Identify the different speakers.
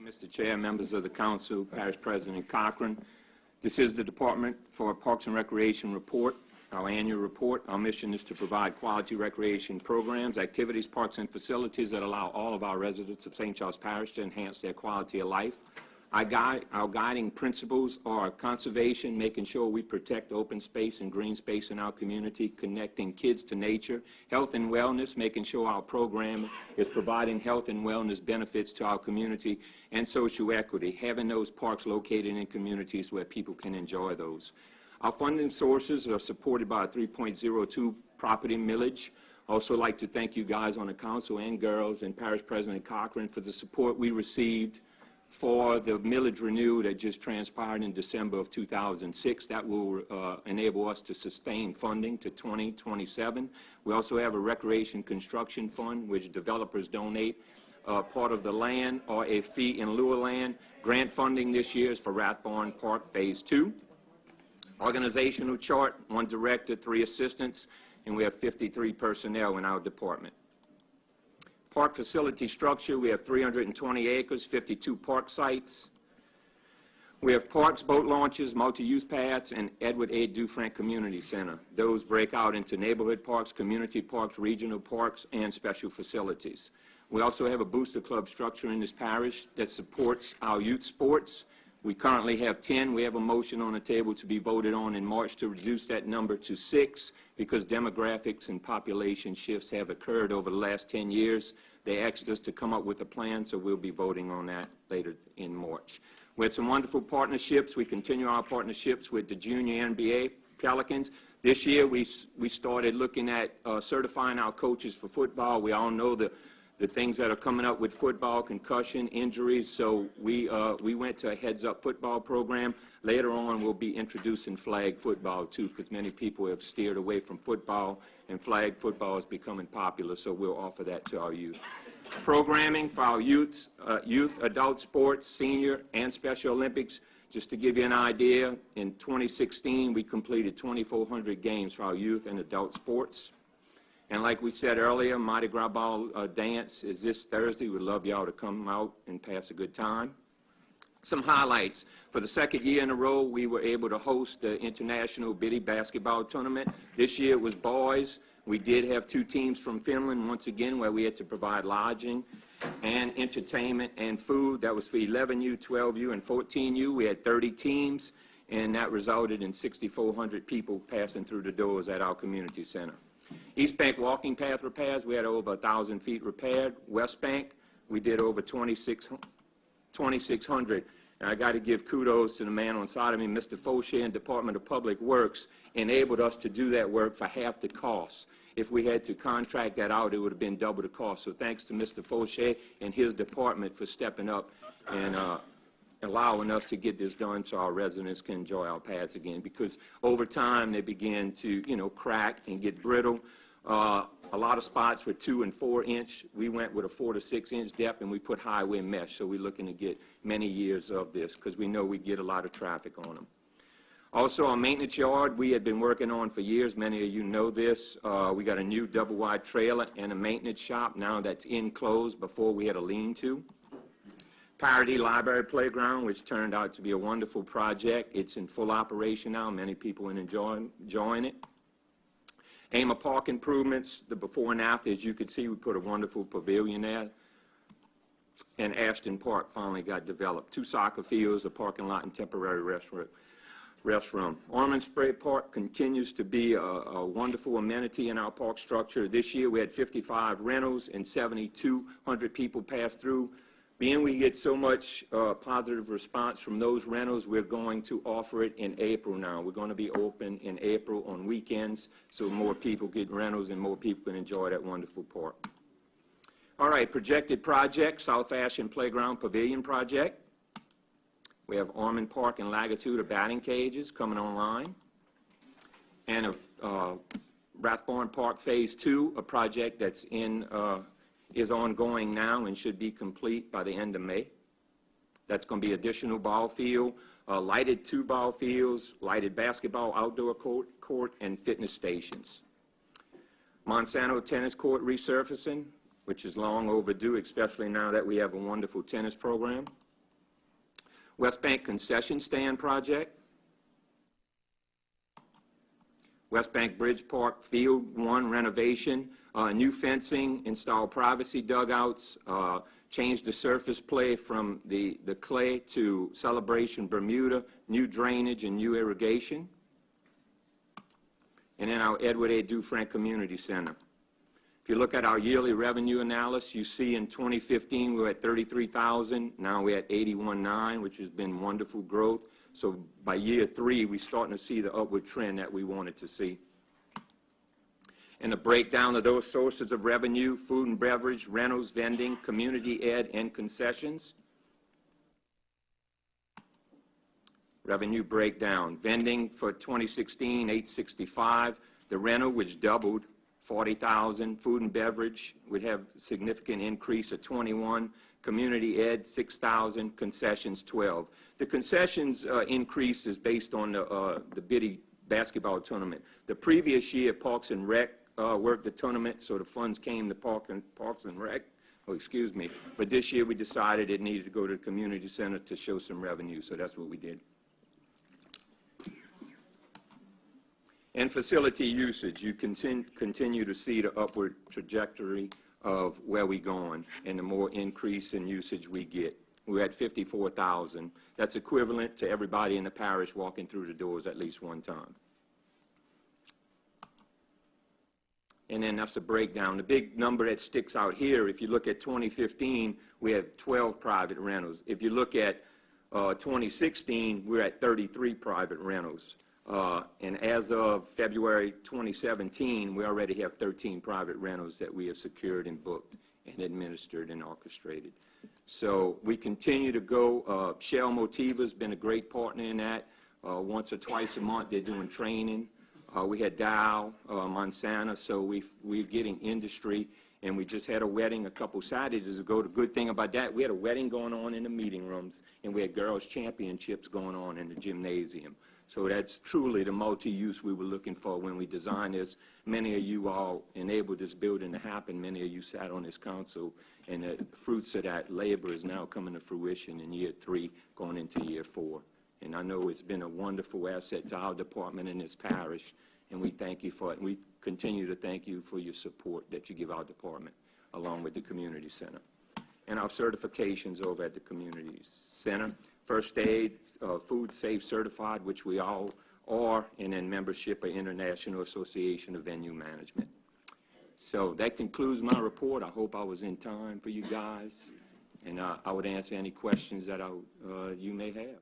Speaker 1: Mr. Chair, members of the Council, Parish President Cochran. This is the Department for Parks and Recreation report, our annual report. Our mission is to provide quality recreation programs, activities, parks, and facilities that allow all of our residents of St. Charles Parish to enhance their quality of life. Our guiding principles are conservation, making sure we protect open space and green space in our community, connecting kids to nature, health and wellness, making sure our program is providing health and wellness benefits to our community, and social equity, having those parks located in communities where people can enjoy those. Our funding sources are supported by a 3.02 property millage. Also like to thank you guys on the council and girls and Parish President Cochran for the support we received for the millage renew that just transpired in December of 2006. That will enable us to sustain funding to 2027. We also have a recreation construction fund which developers donate part of the land or a fee in lieu of land. Grant funding this year is for Rathbarn Park Phase 2. Organizational chart, 1 director, 3 assistants, and we have 53 personnel in our department. Park facility structure, we have 320 acres, 52 park sites. We have parks, boat launches, multi-use paths, and Edward A. Dufresne Community Center. Those break out into neighborhood parks, community parks, regional parks, and special facilities. We also have a booster club structure in this parish that supports our youth sports. We currently have 10. We have a motion on the table to be voted on in March to reduce that number to 6 because demographics and population shifts have occurred over the last 10 years. They asked us to come up with a plan, so we'll be voting on that later in March. We had some wonderful partnerships. We continue our partnerships with the junior NBA Pelicans. This year we started looking at certifying our coaches for football. We all know the things that are coming up with football, concussion, injuries, so we went to a heads-up football program. Later on, we'll be introducing flag football, too, because many people have steered away from football, and flag football is becoming popular, so we'll offer that to our youth. Programming for our youth, adult sports, senior, and Special Olympics. Just to give you an idea, in 2016, we completed 2,400 games for our youth and adult sports. And like we said earlier, Mardi Gras Ball dance is this Thursday. We'd love y'all to come out and pass a good time. Some highlights. For the second year in a row, we were able to host the International Biddy Basketball Tournament. This year it was boys. We did have 2 teams from Finland, once again, where we had to provide lodging and entertainment and food. That was for 11U, 12U, and 14U. We had 30 teams, and that resulted in 6,400 people passing through the doors at our community center. East Bank walking path repairs, we had over 1,000 feet repaired. West Bank, we did over 2,600. And I got to give kudos to the man on side of me, Mr. Fauché, and Department of Public Works enabled us to do that work for half the cost. If we had to contract that out, it would have been double the cost. So thanks to Mr. Fauché and his department for stepping up and allowing us to get this done so our residents can enjoy our paths again, because over time they begin to, crack and get brittle. A lot of spots were 2 and 4 inch. We went with a 4 to 6 inch depth, and we put highway mesh, so we're looking to get many years of this because we know we get a lot of traffic on them. Also, our maintenance yard we had been working on for years. Many of you know this. We got a new double-wide trailer and a maintenance shop now that's enclosed. Before we had a lean-to. Parity Library Playground, which turned out to be a wonderful project. It's in full operation now. Many people are enjoying it. Ama Park improvements, the before and after, as you can see, we put a wonderful pavilion there. And Ashton Park finally got developed. 2 soccer fields, a parking lot, and temporary restroom. Ormond Spray Park continues to be a wonderful amenity in our park structure. This year we had 55 rentals and 7,200 people pass through. Being we get so much positive response from those rentals, we're going to offer it in April now. We're going to be open in April on weekends so more people get rentals and more people can enjoy that wonderful park. All right, projected projects, South Ashland Playground Pavilion Project. We have Ormond Park and Lagatuda batting cages coming online. And Rathbarn Park Phase 2, a project that's is ongoing now and should be complete by the end of May. That's going to be additional ball field, lighted 2 ball fields, lighted basketball outdoor court, and fitness stations. Monsanto tennis court resurfacing, which is long overdue, especially now that we have a wonderful tennis program. West Bank Concession Stand Project. West Bank Bridge Park Field 1 renovation, new fencing, install privacy dugouts, change the surface play from the clay to Celebration Bermuda, new drainage and new irrigation. And then our Edward A. Dufresne Community Center. If you look at our yearly revenue analysis, you see in 2015 we were at $33,000. Now we're at $81,900, which has been wonderful growth. So by year 3, we're starting to see the upward trend that we wanted to see. And the breakdown of those sources of revenue: food and beverage, rentals, vending, community ed, and concessions. Revenue breakdown: vending for 2016, $865. The rental, which doubled, $40,000. Food and beverage would have a significant increase of $21,000. Community ed, $6,000. Concessions, $12,000. The concessions increase is based on the Biddy basketball tournament. The previous year, Parks and Rec worked the tournament, so the funds came to Parks and Rec. Oh, excuse me. But this year we decided it needed to go to the community center to show some revenue, so that's what we did. And facility usage, you continue to see the upward trajectory of where we're going, and the more increase in usage we get. We're at 54,000. That's equivalent to everybody in the parish walking through the doors at least one time. And then that's the breakdown. The big number that sticks out here, if you look at 2015, we had 12 private rentals. If you look at 2016, we're at 33 private rentals. And as of February 2017, we already have 13 private rentals that we have secured and booked and administered and orchestrated. So we continue to go. Shell Motiva's been a great partner in that. Once or twice a month, they're doing training. We had Dow, Monsanto, so we're getting industry. And we just had a wedding a couple Saturdays ago. The good thing about that, we had a wedding going on in the meeting rooms, and we had girls' championships going on in the gymnasium. So that's truly the multi-use we were looking for when we designed this. Many of you all enabled this building to happen. Many of you sat on this council, and the fruits of that labor is now coming to fruition in year 3, going into year 4. And I know it's been a wonderful asset to our department and this parish, and we thank you for it. And we continue to thank you for your support that you give our department, along with the community center. And our certifications over at the community center: First Aid, Food Safe Certified, which we all are, and then membership of International Association of Venue Management. So that concludes my report. I hope I was in time for you guys, and I would answer any questions that you may have.